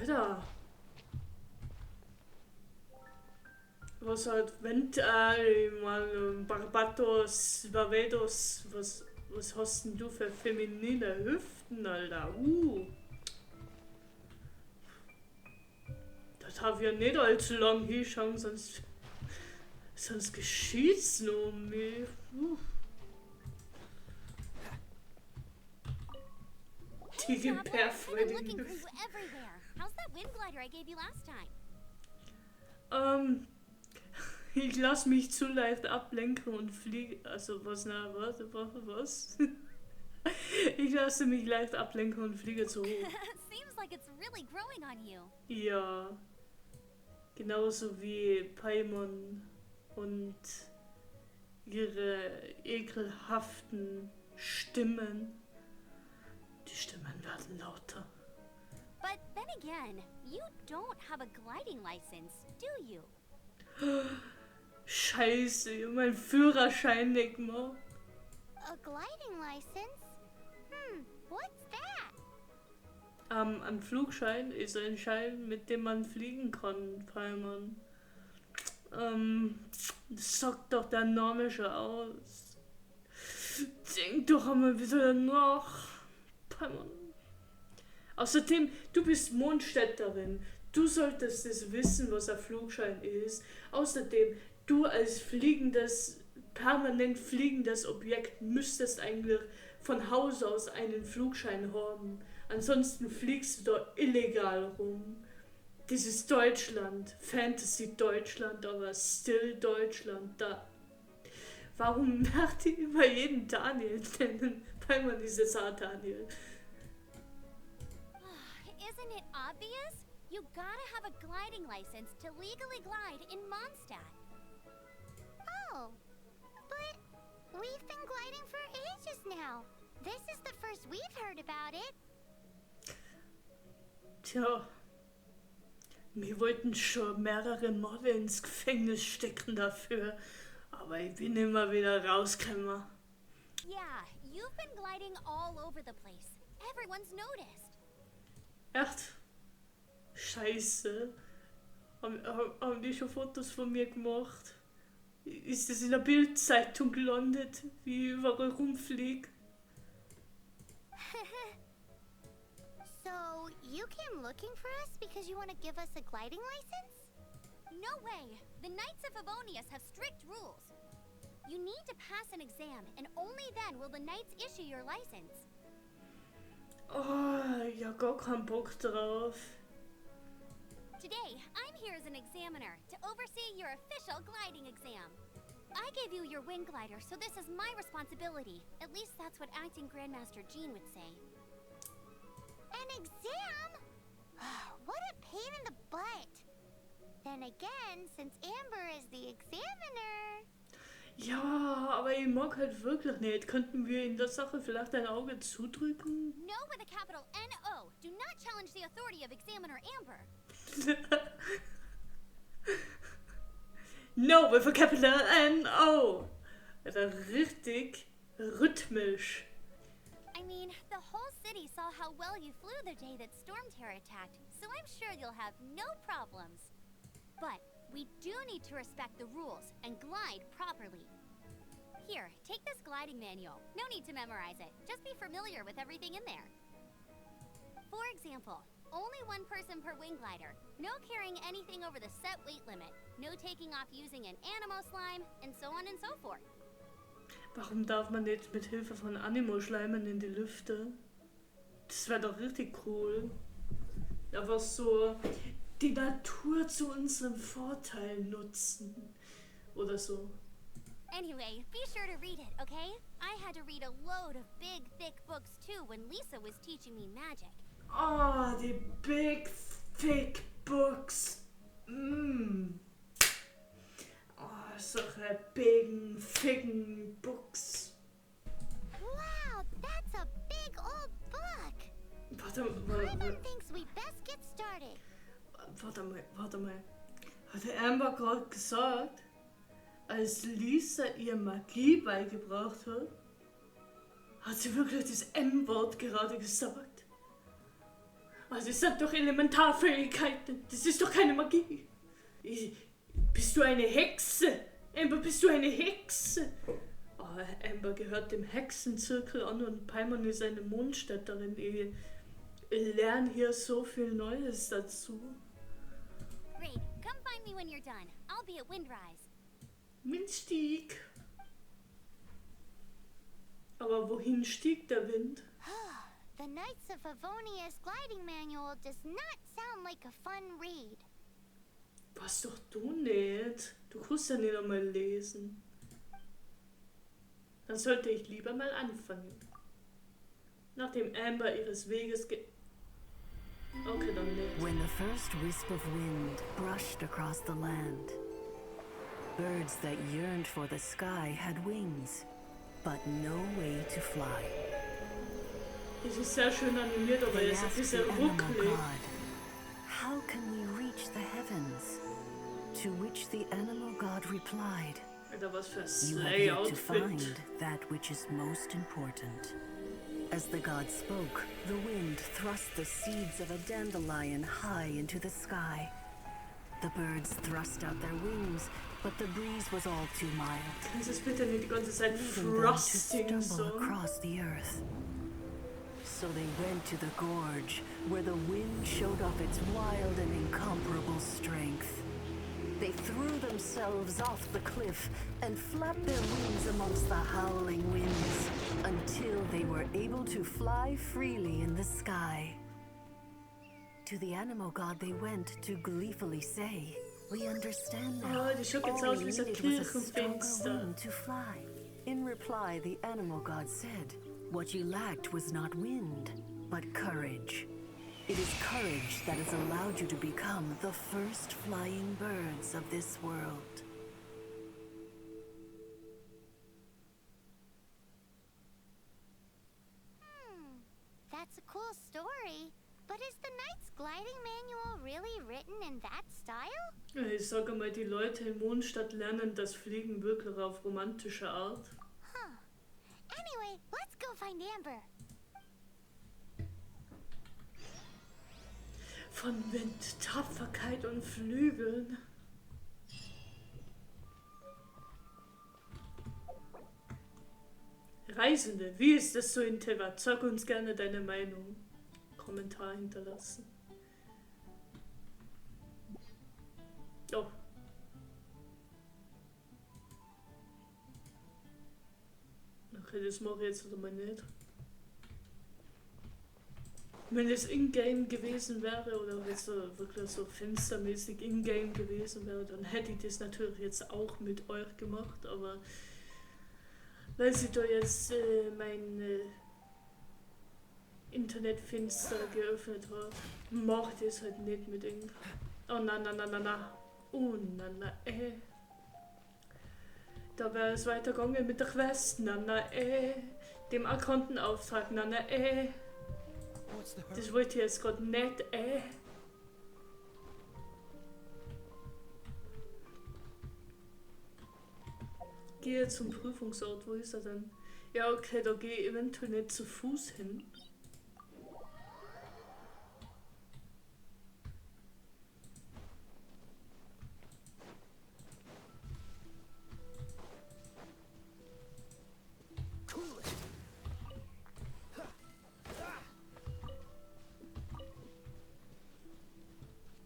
Alter. Was halt, Barbados, Barbados, was hast denn du für feminine Hüften, Alter? Das hab ich ja nicht allzu lang hinschauen, sonst geschieht's noch um mich. Die Geperfreundin. Ich lass mich zu leicht ablenken und fliege. Also was? Ich lasse mich leicht ablenken und fliege zu hoch. Ja. Genauso wie Paimon und ihre ekelhaften Stimmen. Die Stimmen werden lauter. But then again, you don't have a gliding license, do you? Scheiße, mein Führerschein nicht mehr. A gliding license? What's that? Ein Flugschein ist ein Schein, mit dem man fliegen kann, Paimon. Das sagt doch der Name schon aus. Denk doch einmal wieder nach, Paimon. Außerdem, du bist Mondstädterin. Du solltest es wissen, was ein Flugschein ist. Außerdem, du als permanent fliegendes Objekt müsstest eigentlich von Haus aus einen Flugschein haben. Ansonsten fliegst du da illegal rum. Das ist Deutschland, Fantasy Deutschland, aber still Deutschland. Warum macht die immer jeden Daniel nennen? Weil man dieses Daniel. Isn't it obvious? You gotta have a gliding license to legally glide in Mondstadt. Oh, but we've been gliding for ages now. This is the first we've heard about it. Tja, wir wollten schon mehrere Male ins Gefängnis stecken dafür, aber ich bin immer wieder rausgekommen. Yeah, you've been gliding all over the place. Everyone's noticed. Echt? Scheiße. Haben die schon Fotos von mir gemacht? Ist das in der Bildzeitung gelandet, wie ich überall rumfliege? So, you came looking for us because you want to give us a gliding license? No way! The Knights of Favonius have strict rules. You need to pass an exam, and only then will the Knights issue your license. Oh, ja, gar keinen Bock drauf. Today, I'm here as an examiner to oversee your official gliding exam. I gave you your wing glider, so this is my responsibility. At least that's what acting Grandmaster Jean would say. An exam? What a pain in the butt. Then again, since Amber is the examiner... Ja, aber ich mag halt wirklich nicht. Könnten wir in der Sache vielleicht ein Auge zudrücken? No with a capital N-O. Do not challenge the authority of Examiner Amber. No with a capital N-O. Also richtig rhythmisch. I mean, the whole city saw how well you flew the day that Storm Terror attacked, so I'm sure you'll have no problems. But we do need to respect the rules and glide properly. Here, take this gliding manual. No need to memorize it. Just be familiar with everything in there. For example, only one person per wing glider. No carrying anything over the set weight limit. No taking off using an animal slime, and so on and so forth. Warum darf man nicht mit Hilfe von Animo-Schleimen in die Lüfte? Das wäre doch richtig cool. Einfach so die Natur zu unserem Vorteil nutzen. Oder so. Anyway, be sure to read it, okay? I had to read a load of big, thick books too when Lisa was teaching me magic. Oh, die big, thick books. Oh, solche big, thicken books. Wow, that's a big old book. Warte thinks we best get started. Warte mal. Hat der Amber gerade gesagt, als Lisa ihr Magie beigebracht hat, hat sie wirklich das M-Wort gerade gesagt? Also das sind doch Elementarfähigkeiten. Das ist doch keine Magie. Bist du eine Hexe? Amber, bist du eine Hexe? Oh, Amber gehört dem Hexenzirkel an und Paimon ist eine Mondstädterin. Ich lerne hier so viel Neues dazu. Great. Come find me when you're done. I'll be at Windrise. Windstieg. Aber wohin stieg der Wind? The Knights of Favonia's gliding manual does not sound like a fun read. Was doch du nicht. Du kannst ja nicht einmal lesen. Dann sollte ich lieber mal anfangen. Nachdem Amber ihres Weges Okay, dann nicht. When the first wisp of wind brushed across the land, birds that yearned for the sky had wings, but no way to fly. Es ist sehr schön animiert, aber They es ist ein asked bisschen the animal ruckelig. god, "How can we reach the heavens?" To which the animal god replied, Alter, was für ein "You have yet to Slay-Outfit. find that which is most important." As the god spoke, the wind thrust the seeds of a dandelion high into the sky. The birds thrust out their wings, but the breeze was all too mild, Kannst du es bitte nicht die ganze Zeit leaving them to thrusting stumble so? across the earth. So they went to the gorge, where the wind showed off its wild and incomparable strength. They threw themselves off the cliff and flapped their wings amongst the howling winds until they were able to fly freely in the sky. To the animal god they went to gleefully say, "We understand now. Oh, die schaut jetzt All aus we wie so needed was a stronger Kirchenfenster. wind to fly." In reply, the animal god said, "What you lacked was not wind, but courage. It is courage that has allowed you to become the first flying birds of this world." That's a cool story. But is the Knight's gliding manual really written in that style? Ich sage mal, die Leute in Mondstadt lernen das Fliegen wirklich auf romantische Art. Huh. Anyway, let's go find Amber. Von Wind, Tapferkeit und Flügeln. Reisende, wie ist es so in Teyvat? Sag uns gerne deine Meinung. Kommentar hinterlassen. Oh. Okay, das mache ich jetzt aber nicht. Wenn es in-game gewesen wäre oder halt so wirklich so fenstermäßig in-game gewesen wäre, dann hätte ich das natürlich jetzt auch mit euch gemacht, aber weil sie da jetzt mein Internetfenster geöffnet hat, macht es halt nicht mit ihm. Oh na na na na na. Oh na na Da wäre es weitergegangen mit der Quest. Na na dem erkannten Auftrag. Na na Das wollte ich jetzt gerade nicht Gehe zum Prüfungsort. Wo ist er denn? Ja, okay, da gehe ich eventuell nicht zu Fuß hin.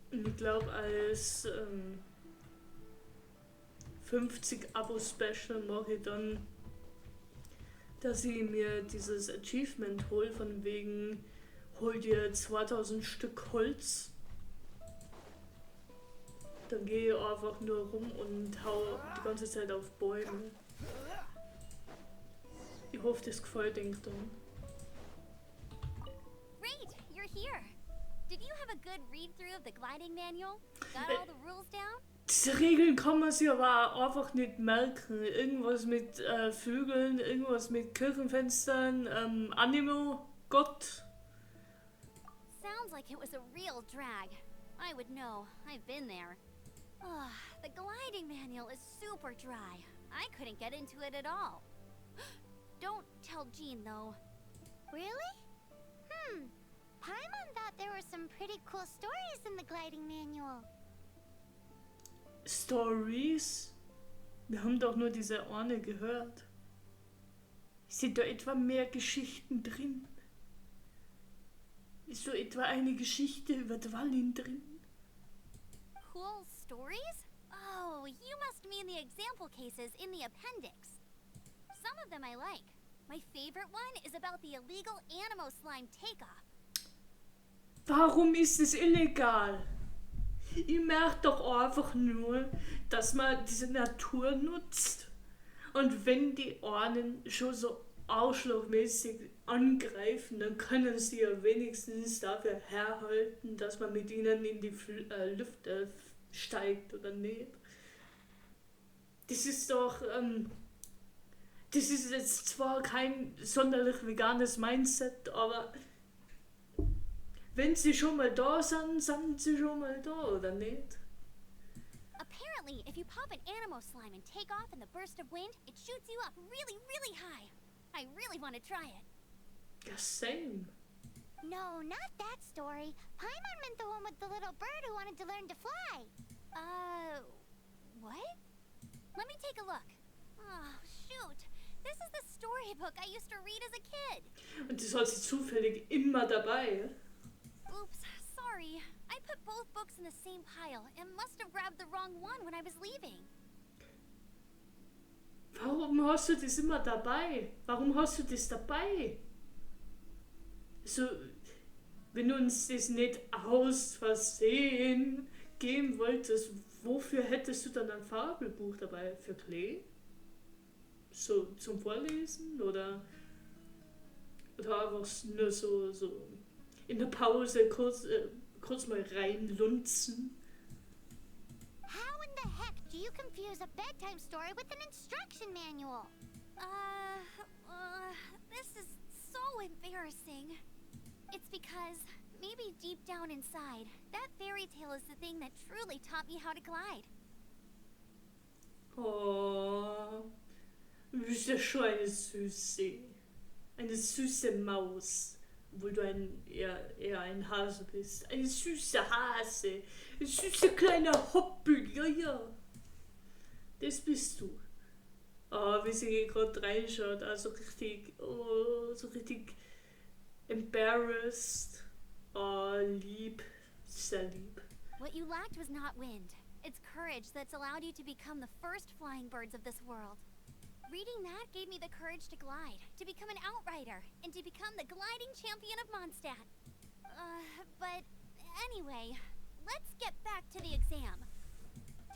Ich glaube, als 50 Abo-Special mache ich dann, dass ich mir dieses Achievement hole, von wegen hol dir 2000 Stück Holz. Dann gehe ich einfach nur rum und hau die ganze Zeit auf Bäume. Ich hoffe, das gefällt euch dann. Great, you're here. Did you have a good read-through of the gliding manual? Got all the rules down? Diese Regeln kann man sich aber auch einfach nicht merken. Irgendwas mit Vögeln, irgendwas mit Kirchenfenstern, Animo, Gott. Sounds like it was a real drag. I would know. I've been there. Ugh, the gliding manual is super dry. I couldn't get into it at all. Don't tell Jean, though. Really? Paimon thought there were some really cool stories in the gliding manual. Stories? Wir haben doch nur diese eine gehört. Sind da etwa mehr Geschichten drin? Ist so etwa eine Geschichte über Dwalin drin? Cool stories? Oh, you must mean the example cases in the appendix. Some of them I like. My favorite one is about the illegal Animo Slime takeoff. Warum ist es illegal? Ich merke doch einfach nur, dass man diese Natur nutzt. Und wenn die Ahnen schon so ausschlagmäßig angreifen, dann können sie ja wenigstens dafür herhalten, dass man mit ihnen in die Lüfte steigt oder nicht. Das ist doch, das ist jetzt zwar kein sonderlich veganes Mindset, aber wenn sie schon mal da sind, sind sie schon mal da, oder nicht? Apparently, if you pop an Animo Slime and take off in the burst of wind, it shoots you up really, really high. I really want to try it. Ja, same. No, not that story. Paimon meant the one with the little bird who wanted to learn to fly. What? Let me take a look. Oh, shoot. This is the storybook I used to read as a kid. Und das hat sie zufällig immer dabei. Oops, sorry. I put both books in the same pile and must have grabbed the wrong one when I was leaving. Warum hast du das immer dabei? Warum hast du das dabei? So, wenn du uns das nicht aus Versehen geben wolltest, wofür hättest du dann ein Fabelbuch dabei? Für Klee? So zum Vorlesen? Oder einfach nur so in der Pause kurz mal reinlunzen? How in the heck do you confuse a bedtime story with an instruction manual? This is so embarrassing. It's because maybe deep down inside, that fairy tale is the thing that truly taught me how to glide. Oh, du bist ja schon eine süße Maus, obwohl du eher ein Hase bist. Eine süße Hase, ein süßer kleiner Hoppel, ja. Das bist du. Oh, wie sie gerade reinschaut, also so richtig embarrassed. Oh, lieb, sehr lieb. What you lacked was not wind. It's courage that's allowed you to become the first flying birds of this world. Reading that gave me the courage to glide, to become an outrider, and to become the gliding champion of Mondstadt. But anyway, let's get back to the exam.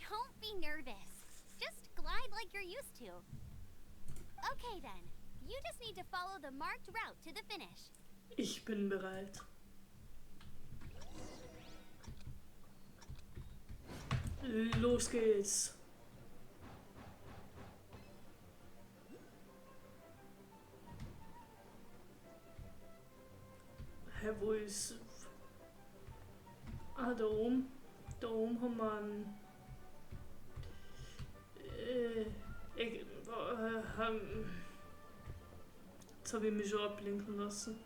Don't be nervous. Just glide like you're used to. Okay then, you just need to follow the marked route to the finish. Ich bin bereit. Los geht's. Hä, wo ist... Ah, da oben. Da oben haben wir einen... Jetzt habe ich mich schon ablenken lassen.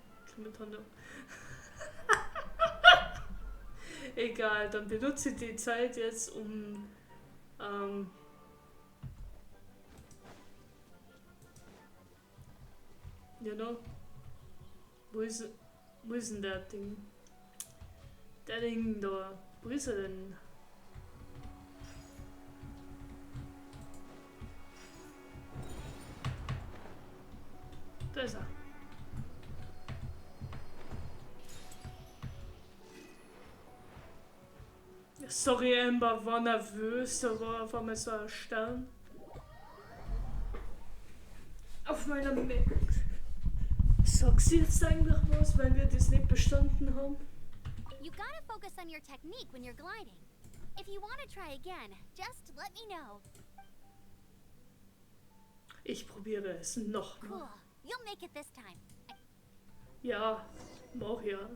Egal, dann benutze ich die Zeit jetzt, um wo ist denn der Ding? Der Ding da. Wo ist er denn? Da ist er. Sorry, Amber war nervös, da war auf einmal so ein Stern auf meiner Map. Sagst du jetzt eigentlich was, weil wir das nicht bestanden haben? You gotta focus on your technique when you're gliding. If you want to try again, just let me know. Ich probiere es noch Cool. mal. You'll make it this time. Ja, mach ja.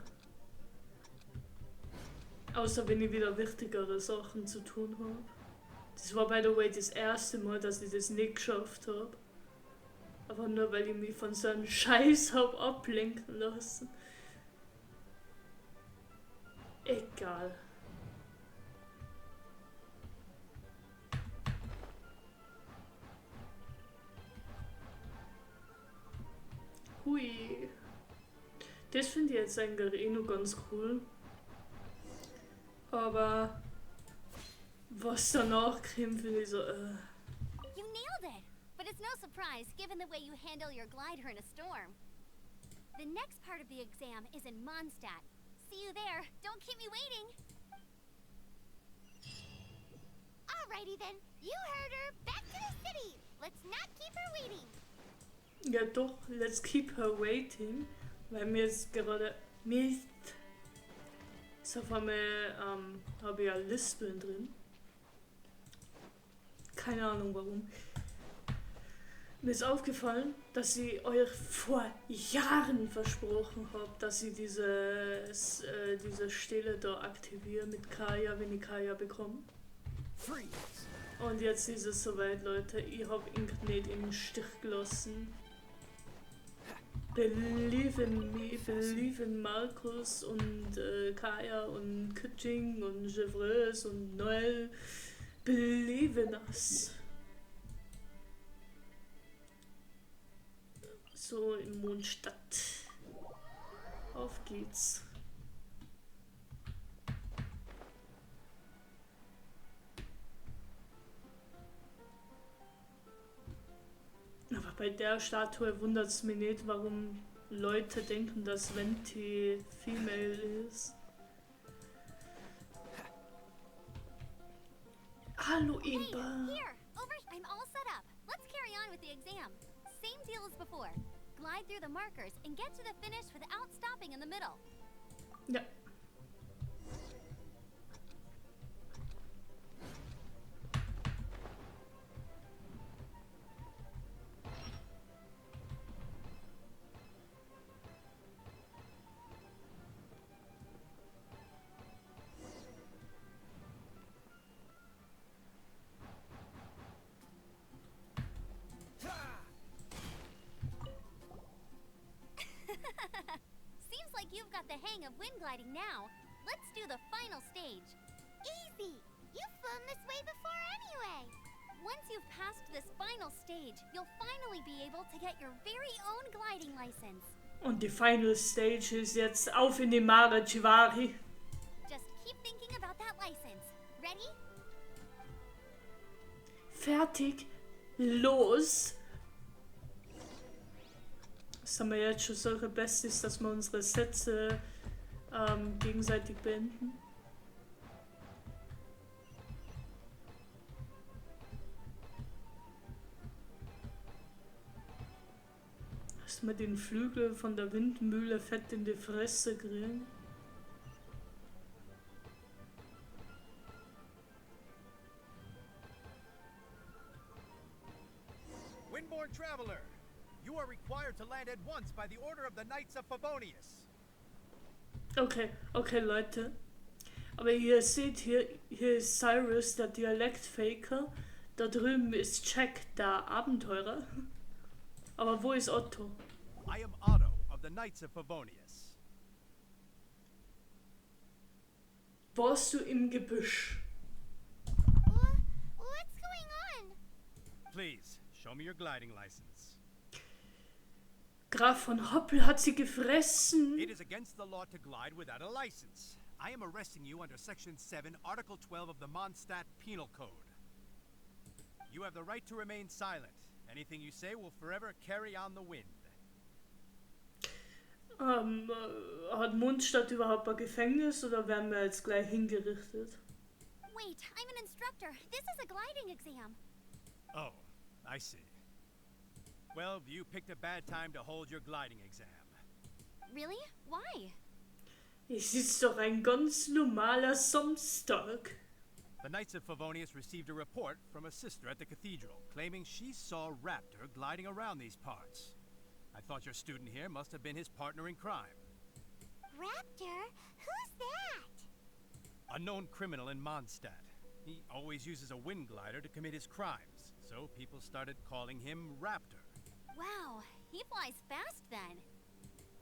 Außer wenn ich wieder wichtigere Sachen zu tun habe. Das war by the way das erste Mal, dass ich das nicht geschafft habe. Aber nur weil ich mich von so einem Scheiß habe ablenken lassen. Egal. Hui. Das finde ich jetzt eigentlich eh noch ganz cool. Aber was danach kommt, finde ich so, You nailed it! But it's no surprise given the way you handle your glider in a storm. The next part of the exam is in Mondstadt. See you there. Don't keep me waiting. Alrighty then. You heard her. Back to the city. Let's not keep her waiting. ja doch, let's keep her waiting. Weil mir ist gerade Mist. Ist auf einmal, habe ich ja Lispeln drin. Keine Ahnung warum. Mir ist aufgefallen, dass ich euch vor Jahren versprochen habe, dass ich diese Stelle da aktiviere mit Kaya, wenn ich Kaya bekomme. Und jetzt ist es soweit, Leute. Ich habe ihn nicht im Stich gelassen. Believe in me, believe in Markus und Kaya und Kütching und Chevreuse und Noel. Believe in us. So, in Mondstadt. Auf geht's. Aber bei der Statue wundert es mich nicht, warum Leute denken, dass Venti female ist. Hallo Hey, Imba. here. Over. I'm all set up. Let's carry on with the exam. Same deal as before. Glide through the markers and get to the finish without stopping in the middle. Ja. Seems like you've got the hang of wind gliding now. Let's do the final stage. Easy! You've flown this way before anyway! Once you've passed this final stage, you'll finally be able to get your very own gliding license. Und die Final Stage ist jetzt auf in die Mare, Chivari. Just keep thinking about that license. Ready? Fertig. Los. Das haben wir jetzt schon solche Besties, dass wir unsere Sätze gegenseitig beenden. Dass wir den Flügel von der Windmühle fett in die Fresse kriegen. Windborne traveler, you are required to land at once by the order of the Knights of Favonius. Okay, Leute. Aber ihr seht hier ist Cyrus, der Dialektfaker. Da drüben ist Jack, der Abenteurer. Aber wo ist Otto? I am Otto of the Knights of Favonius. Warst du im Gebüsch? What's going on? Please, show me your gliding license. Graf von Hoppel hat sie gefressen. It is against the law to glide without a license. I am arresting you under Section 7, Article 12 of the Mondstadt Penal Code. You have the right to remain silent. Anything you say will forever carry on the wind. Hat Mondstadt überhaupt ein Gefängnis oder werden wir jetzt gleich hingerichtet? Wait, I'm an instructor. This is a gliding exam. Oh, I see. Well, you picked a bad time to hold your gliding exam. Really? Why? Es ist doch ein ganz normaler Samstag. The Knights of Favonius received a report from a sister at the cathedral claiming she saw Raptor gliding around these parts. I thought your student here must have been his partner in crime. Raptor? Who's that? A known criminal in Mondstadt. He always uses a wind glider to commit his crimes, so people started calling him Raptor. Wow, he flies fast then.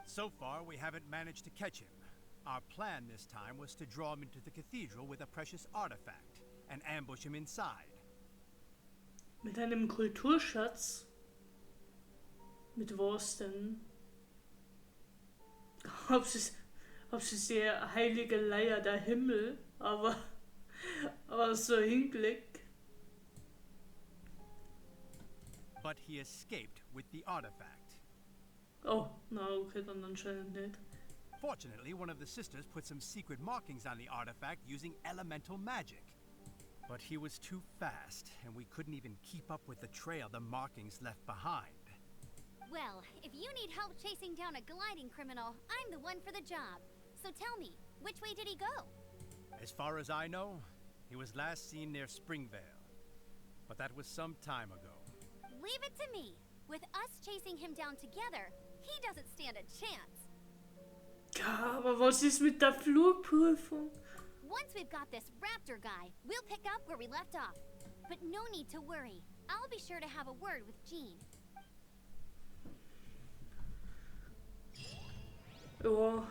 So far, we haven't managed to catch him. Our plan this time was to draw him into the cathedral with a precious artifact and ambush him inside. Mit einem Kulturschatz? Mit was denn? Ob es der heilige Leier der Himmel, aber so Hinblick. But he escaped with the artifact. Oh, na okay, dann anscheinend nicht. Fortunately, one of the sisters put some secret markings on the artifact using elemental magic. But he was too fast, and we couldn't even keep up with the trail the markings left behind. Well, if you need help chasing down a gliding criminal, I'm the one for the job. So tell me, which way did he go? As far as I know, he was last seen near Springvale. But that was some time ago. Leave it to me. With us chasing him down together, he doesn't stand a chance. Ja, aber was ist mit der Flugprüfung? Once we've got this raptor guy, we'll pick up where we left off. But no need to worry. I'll be sure to have a word with Jean. Ja.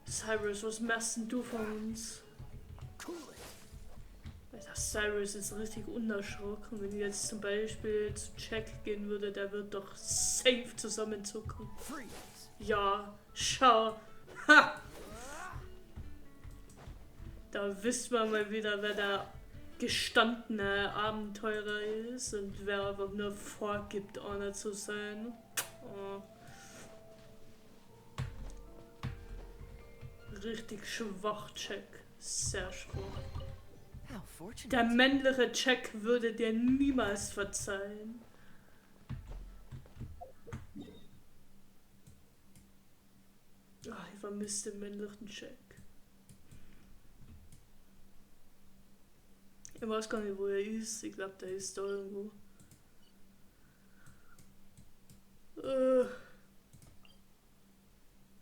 Cyrus, was machst denn du von uns? Alter, Cyrus ist richtig unerschrocken. Wenn ich jetzt zum Beispiel zu Jack gehen würde, der wird doch safe zusammenzucken. Ja, schau. Ha! Da wisst man mal wieder, wer der gestandene Abenteurer ist und wer einfach nur vorgibt, einer zu sein. Oh. Richtig schwach, Jack. Sehr schwach. Der männliche Jack würde dir niemals verzeihen. Ach, ich vermisse den männlichen Jack. Ich weiß gar nicht, wo er ist. Ich glaube, der ist da irgendwo.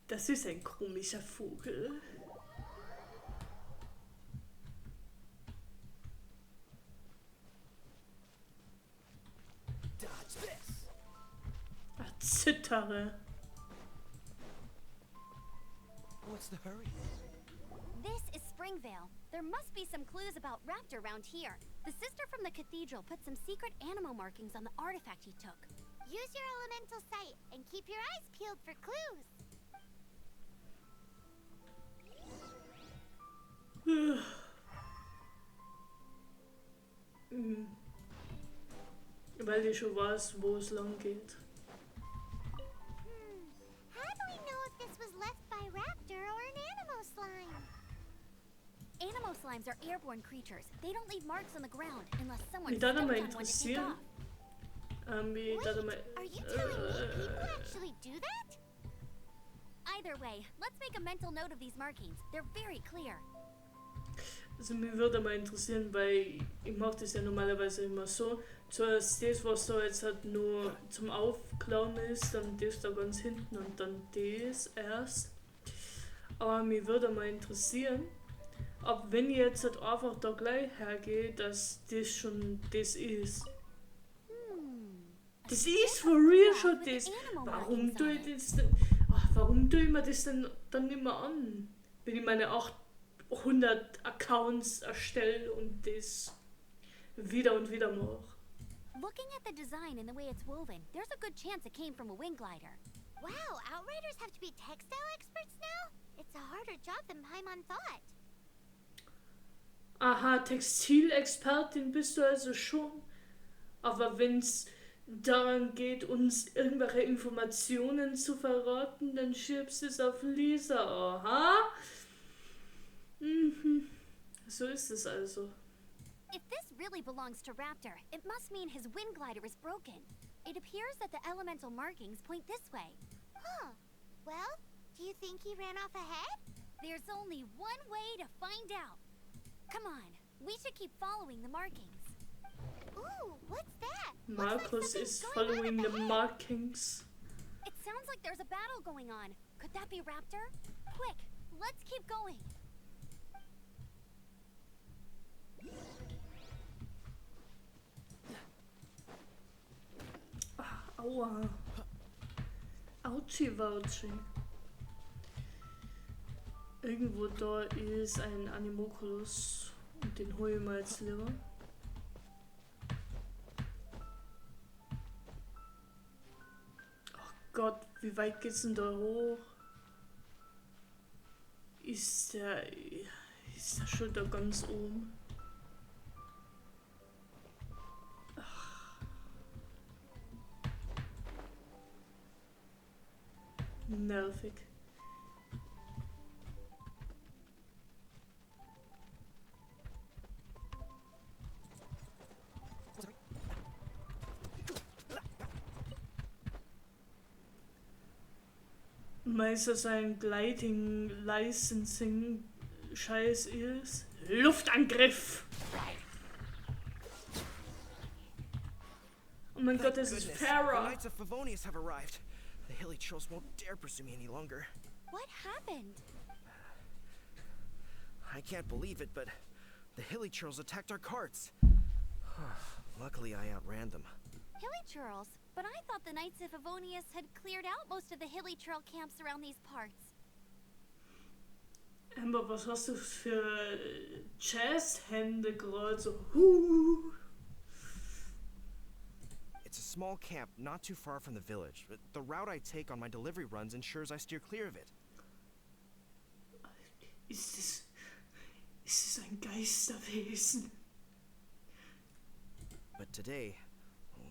Das ist ein komischer Vogel. Ach, zittere. What's the hurry? This is Springvale. There must be some clues about raptor around here. The sister from the cathedral put some secret animal markings on the artifact he took. Use your elemental sight and keep your eyes peeled for clues. Weil ich schon weiß, wo es lang geht. How do we know if this was left by raptor or an animal slime? Animal slimes are airborne creatures. They don't leave marks on the ground unless someone Mich stepped da on mal one to take interessieren. off. Wait, are you telling me people actually do that? Either way, let's make a mental note of these markings. They're very clear. Also mich würde mal interessieren, weil ich mache das ja normalerweise immer so. Zuerst das, was da jetzt halt nur zum Aufklauen ist, dann das da ganz hinten und dann das erst. Aber mich würde mal interessieren, ob wenn ich jetzt halt einfach da gleich hergehe, dass das schon das ist. Das ist for real schon das. Warum tue ich das denn? Ach, warum tue ich mir das denn dann nicht mehr an? Wenn ich meine 800 Accounts erstelle und das wieder und wieder mache. Looking at the design and the way it's woven, there's a good chance it came from a wing glider. Wow, Outriders have to be textile experts now? It's a harder job than Paimon thought. Aha, Textilexpertin bist du also schon. Aber wenn's daran geht, uns irgendwelche Informationen zu verraten, dann schiebst du es auf Lisa. Aha. Mhm. So ist es also. If this really belongs to Raptor, it must mean his wind glider is broken. It appears that the elemental markings point this way. Huh. Well, do you think he ran off ahead? There's only one way to find out. Come on, we should keep following the markings. Ooh, what's that? Markus is following the markings. It sounds like there's a battle going on. Could that be Raptor? Quick, let's keep going. Aua. Autschi, Wautschi. Irgendwo da ist ein Animoculus und den hole ich mal jetzt lieber. Oh Gott, wie weit geht's denn da hoch? Ist der schon da ganz oben? Nervig. Meistens ein Gliding Licensing Scheiß ist. Luftangriff! Oh mein Gott, das ist The Farah! Knights of Favonius have arrived. The hilly trolls won't dare pursue me any longer. What happened? I can't believe it, but the hilly trolls attacked our carts. Luckily, I outran them. Hilly churls? But I thought the Knights of Favonius had cleared out most of the hilly trail camps around these parts. Amber, was hast du für Jazzhände gerade so? It's a small camp not too far from the village, but the route I take on my delivery runs ensures I steer clear of it. Ist es ein Geisterwesen? But today,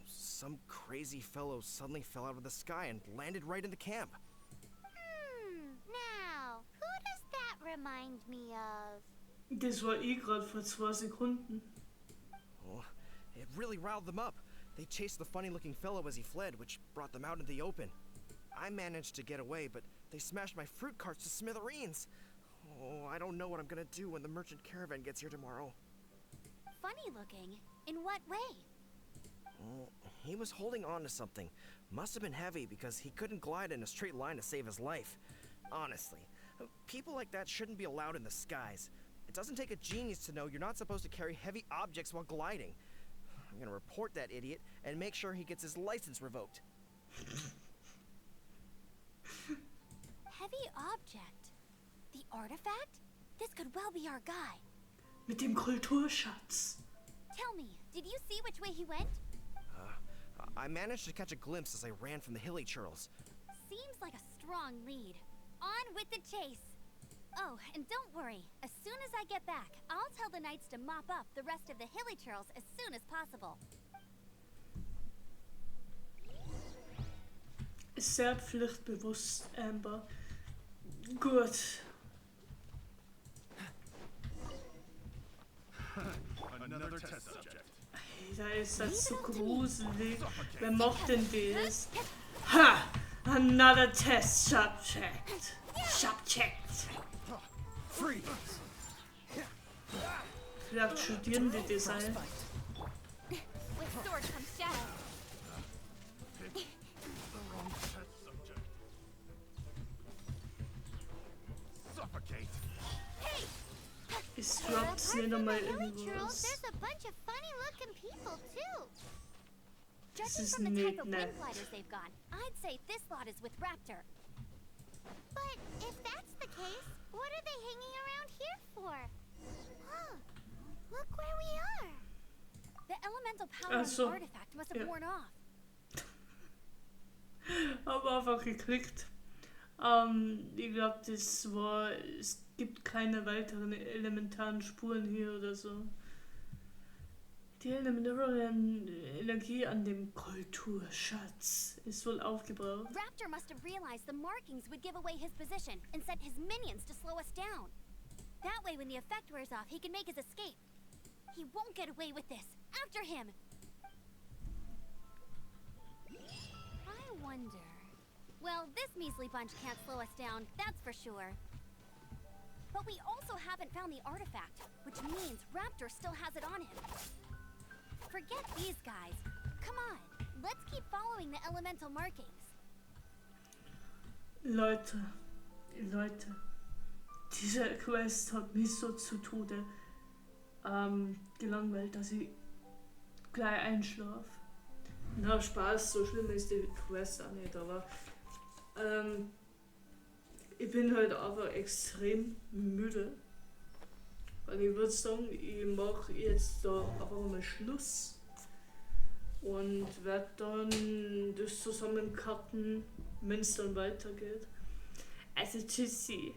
some crazy fellow suddenly fell out of the sky and landed right in the camp. Now, who does that remind me of? Das war ich gerade vor 2 Sekunden. Oh, it really riled them up. They chased the funny-looking fellow as he fled, which brought them out into the open. I managed to get away, but they smashed my fruit carts to smithereens. Oh, I don't know what I'm gonna do when the merchant caravan gets here tomorrow. Funny looking? In what way? Oh, he was holding on to something. Must have been heavy because he couldn't glide in a straight line to save his life. Honestly, people like that shouldn't be allowed in the skies. It doesn't take a genius to know you're not supposed to carry heavy objects while gliding. I'm gonna report that idiot and make sure he gets his license revoked. Heavy object? The artifact? This could well be our guy. Mit dem Kulturschatz. Tell me, did you see which way he went? I managed to catch a glimpse as I ran from the hilly churls. Seems like a strong lead. On with the chase. Oh, and don't worry. As soon as I get back, I'll tell the knights to mop up the rest of the hilly churls as soon as possible. Sehr pflichtbewusst, Amber. Gut. Another test subject. Da ist das so gruselig. Wer macht denn das? Ha! Another test subject. Subject. Freeze! Vielleicht studieren die das ein. With sword comes shadow. Pick the wrong test subject. Suffocate! Es droppt nicht einmal irgendwas. There's a bunch of funny-looking people too. Das Judging ist from the type of nett. wind gliders they've got, I'd say this lot is with Raptor. But if that's the case, what are they hanging around here for? Huh? Look where we are. The elemental power of the so. artifact must have Ja. worn off. Hab einfach geklickt. Ich glaube, das war. Es gibt keine weiteren elementaren Spuren hier oder so. Die elementare Energie an dem Kulturschatz ist wohl aufgebraucht. Raptor must have realized the markings would give away his position and sent his minions to slow us down. That way, when the effect wears off, he can make his escape. He won't get away with this. After him! I wonder... Well, this measly bunch can't slow us down, that's for sure. But we also haven't found the artifact, which means Raptor still has it on him. Forget these guys. Come on, let's keep following the elemental markings. Leute, diese Quest hat mich so zu Tode gelangweilt, dass ich gleich einschlafe. Na Spaß, so schlimm ist die Quest auch nicht, aber ich bin halt aber extrem müde. Und ich würde sagen, ich mache jetzt da einfach mal Schluss und werde dann das zusammencutten, wenn es dann weitergeht. Also tschüssi.